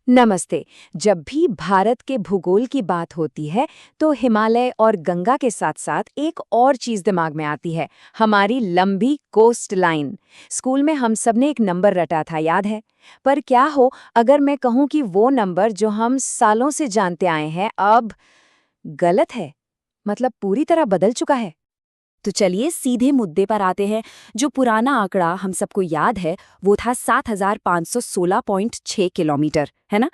नमस्ते। जब भी भारत के भूगोल की बात होती है तो हिमालय और गंगा के साथ साथ एक और चीज दिमाग में आती है, हमारी लंबी कोस्ट लाइन। स्कूल में हम सब ने एक नंबर रटा था, याद है? पर क्या हो अगर मैं कहूँ कि वो नंबर जो हम सालों से जानते आए हैं अब गलत है, मतलब पूरी तरह बदल चुका है। तो चलिए सीधे मुद्दे पर आते हैं। जो पुराना आंकड़ा हम सबको याद है वो था 7,516.6 किलोमीटर, है ना?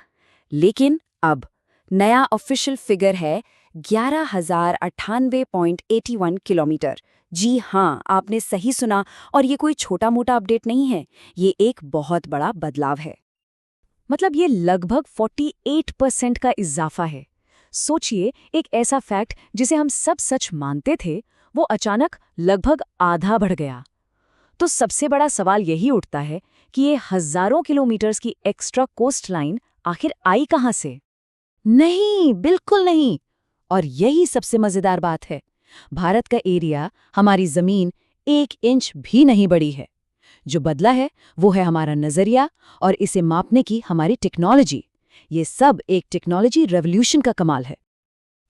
लेकिन अब नया ऑफिशियल फिगर है 11,098.81 किलोमीटर। जी हाँ, आपने सही सुना। और ये कोई छोटा मोटा अपडेट नहीं है, ये एक बहुत बड़ा बदलाव है। मतलब ये लगभग 48% का इजाफा है। सोचिए, एक ऐसा फैक्ट जिसे हम सब सच मानते थे, वो अचानक लगभग आधा बढ़ गया। तो सबसे बड़ा सवाल यही उठता है कि ये हजारों किलोमीटर्स की एक्स्ट्रा कोस्ट लाइन आखिर आई कहां से? नहीं, बिल्कुल नहीं। और यही सबसे मजेदार बात है। भारत का एरिया, हमारी जमीन 1 इंच भी नहीं बढ़ी है। जो बदला है वो है हमारा नजरिया और इसे मापने की हमारी टेक्नोलॉजी। ये सब एक टेक्नोलॉजी रेवोल्यूशन का कमाल है।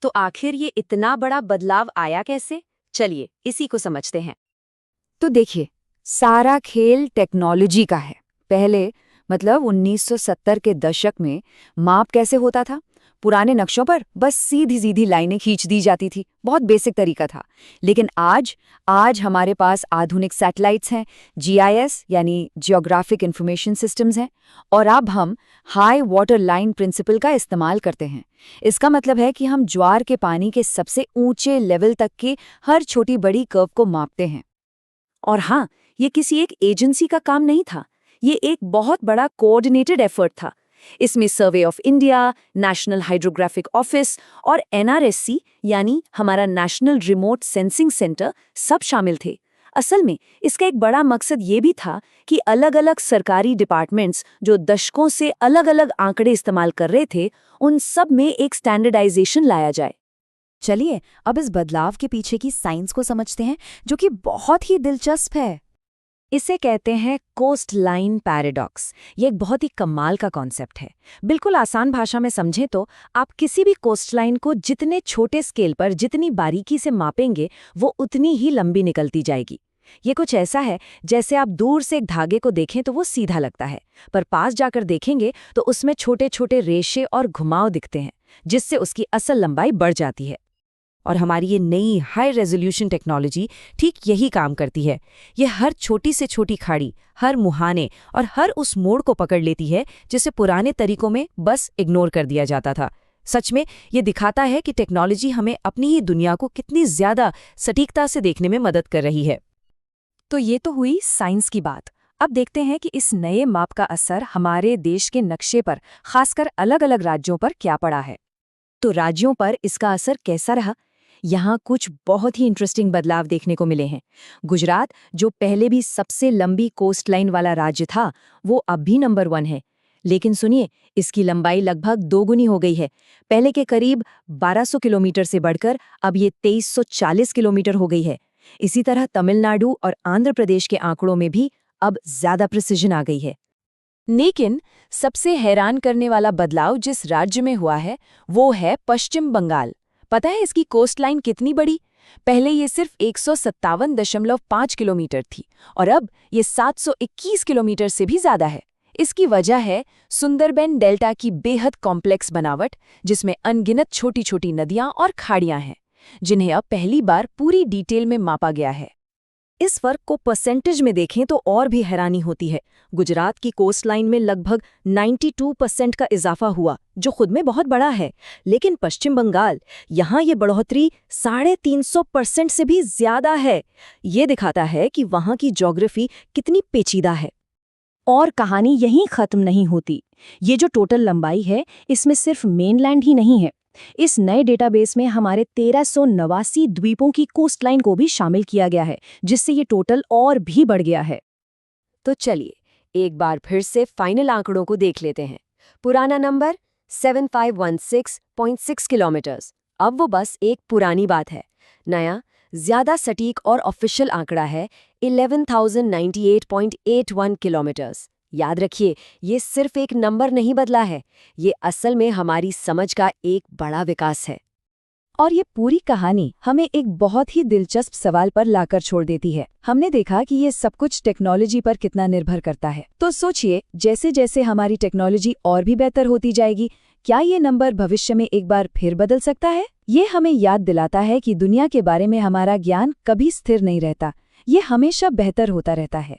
तो आखिर ये इतना बड़ा बदलाव आया कैसे? चलिए इसी को समझते हैं। तो देखिए, सारा खेल टेक्नोलॉजी का है। पहले मतलब 1970 के दशक में माप कैसे होता था? पुराने नक्शों पर बस सीधी सीधी लाइनें खींच दी जाती थी, बहुत बेसिक तरीका था। लेकिन आज हमारे पास आधुनिक सैटेलाइट्स हैं, जीआईएस यानी जियोग्राफिक इंफॉर्मेशन सिस्टम्स हैं, और अब हम हाई वाटर लाइन प्रिंसिपल का इस्तेमाल करते हैं। इसका मतलब है कि हम ज्वार के पानी के सबसे ऊंचे लेवल तक की हर छोटी बड़ी कर्व को मापते हैं। और हाँ, ये किसी एक एजेंसी का काम नहीं था, ये एक बहुत बड़ा कोऑर्डिनेटेड एफर्ट था। इसमें survey of India, national hydrographic office और एनआरएससी यानी हमारा नेशनल रिमोट सेंसिंग सेंटर सब शामिल थे। असल में इसका एक बड़ा मकसद ये भी था कि अलग-अलग सरकारी डिपार्टमेंट्स जो दशकों से अलग-अलग आंकड़े इस्तेमाल कर रहे थे, उन सब में एक स्टैंडर्डाइजेशन लाया जाए। चलिए अब इस बदलाव के पीछे की साइंस को समझते हैं, जो कि बहुत ही दिलचस्प है। इसे कहते हैं कोस्ट लाइन पैराडॉक्स। ये एक बहुत ही कमाल का कॉन्सेप्ट है। बिल्कुल आसान भाषा में समझें तो आप किसी भी कोस्ट लाइन को जितने छोटे स्केल पर जितनी बारीकी से मापेंगे, वो उतनी ही लंबी निकलती जाएगी। ये कुछ ऐसा है जैसे आप दूर से एक धागे को देखें तो वो सीधा लगता है, पर पास जाकर देखेंगे तो उसमें छोटे छोटे रेशे और घुमाव दिखते हैं, जिससे उसकी असल लंबाई बढ़ जाती है। और हमारी ये नई हाई रेजोल्यूशन टेक्नोलॉजी ठीक यही काम करती है। ये हर छोटी से छोटी खाड़ी, हर मुहाने और हर उस मोड़ को पकड़ लेती है जिसे पुराने तरीकों में बस इग्नोर कर दिया जाता था। सच में ये दिखाता है कि टेक्नोलॉजी हमें अपनी ही दुनिया को कितनी ज्यादा सटीकता से देखने में मदद कर रही है। तो ये तो हुई साइंस की बात। अब देखते हैं कि इस नए माप का असर हमारे देश के नक्शे पर, खासकर अलग-अलग राज्यों पर क्या पड़ा है। तो राज्यों पर इसका असर कैसा रहा? यहाँ कुछ बहुत ही इंटरेस्टिंग बदलाव देखने को मिले हैं। गुजरात, जो पहले भी सबसे लंबी कोस्ट लाइन वाला राज्य था, वो अब भी नंबर 1 है। लेकिन सुनिए, इसकी लंबाई लगभग दोगुनी हो गई है। पहले के करीब 1200 किलोमीटर से बढ़कर अब ये 2340 किलोमीटर हो गई है। इसी तरह तमिलनाडु और आंध्र प्रदेश के आंकड़ों में भी अब ज्यादा प्रिसिजन आ गई है। लेकिन सबसे हैरान करने वाला बदलाव जिस राज्य में हुआ है, वो है पश्चिम बंगाल। पता है इसकी कोस्ट लाइन कितनी बड़ी? पहले ये सिर्फ 157.5 किलोमीटर थी और अब ये 721 किलोमीटर से भी ज्यादा है। इसकी वजह है सुंदरबन डेल्टा की बेहद कॉम्प्लेक्स बनावट, जिसमें अनगिनत छोटी छोटी नदियां और खाड़ियां हैं, जिन्हें अब पहली बार पूरी डिटेल में मापा गया है। इस फर्क को परसेंटेज में देखें तो और भी हैरानी होती है। गुजरात की कोस्ट लाइन में लगभग 92% का इजाफा हुआ, जो खुद में बहुत बड़ा है। लेकिन पश्चिम बंगाल, यहाँ ये बढ़ोतरी 350% से भी ज्यादा है। ये दिखाता है कि वहाँ की ज्योग्राफी कितनी पेचीदा है। और कहानी यहीं खत्म नहीं होती। ये जो टोटल लंबाई है, इसमें सिर्फ मेनलैंड ही नहीं है। इस नए डेटाबेस में हमारे 1389 द्वीपों की कोस्टलाइन को भी शामिल किया गया है, जिससे ये टोटल और भी बढ़ गया है। तो चलिए एक बार फिर से फाइनल आंकड़ों को देख लेते हैं। पुराना नंबर 7516.6 किलोमीटर्स, अब वो बस एक पुरानी बात है। नया, ज्यादा सटीक और ऑफिशियल आंकड़ा है 11,098.81 किलोमीटर्स, याद रखिए, ये सिर्फ एक नंबर नहीं बदला है, ये असल में हमारी समझ का एक बड़ा विकास है। और ये पूरी कहानी हमें एक बहुत ही दिलचस्प सवाल पर लाकर छोड़ देती है। हमने देखा कि ये सब कुछ टेक्नोलॉजी पर कितना निर्भर करता है। तो सोचिए, जैसे जैसे हमारी टेक्नोलॉजी और भी बेहतर होती जाएगी, क्या ये नंबर भविष्य में एक बार फिर बदल सकता है? ये हमें याद दिलाता है कि दुनिया के बारे में हमारा ज्ञान कभी स्थिर नहीं रहता, ये हमेशा बेहतर होता रहता है।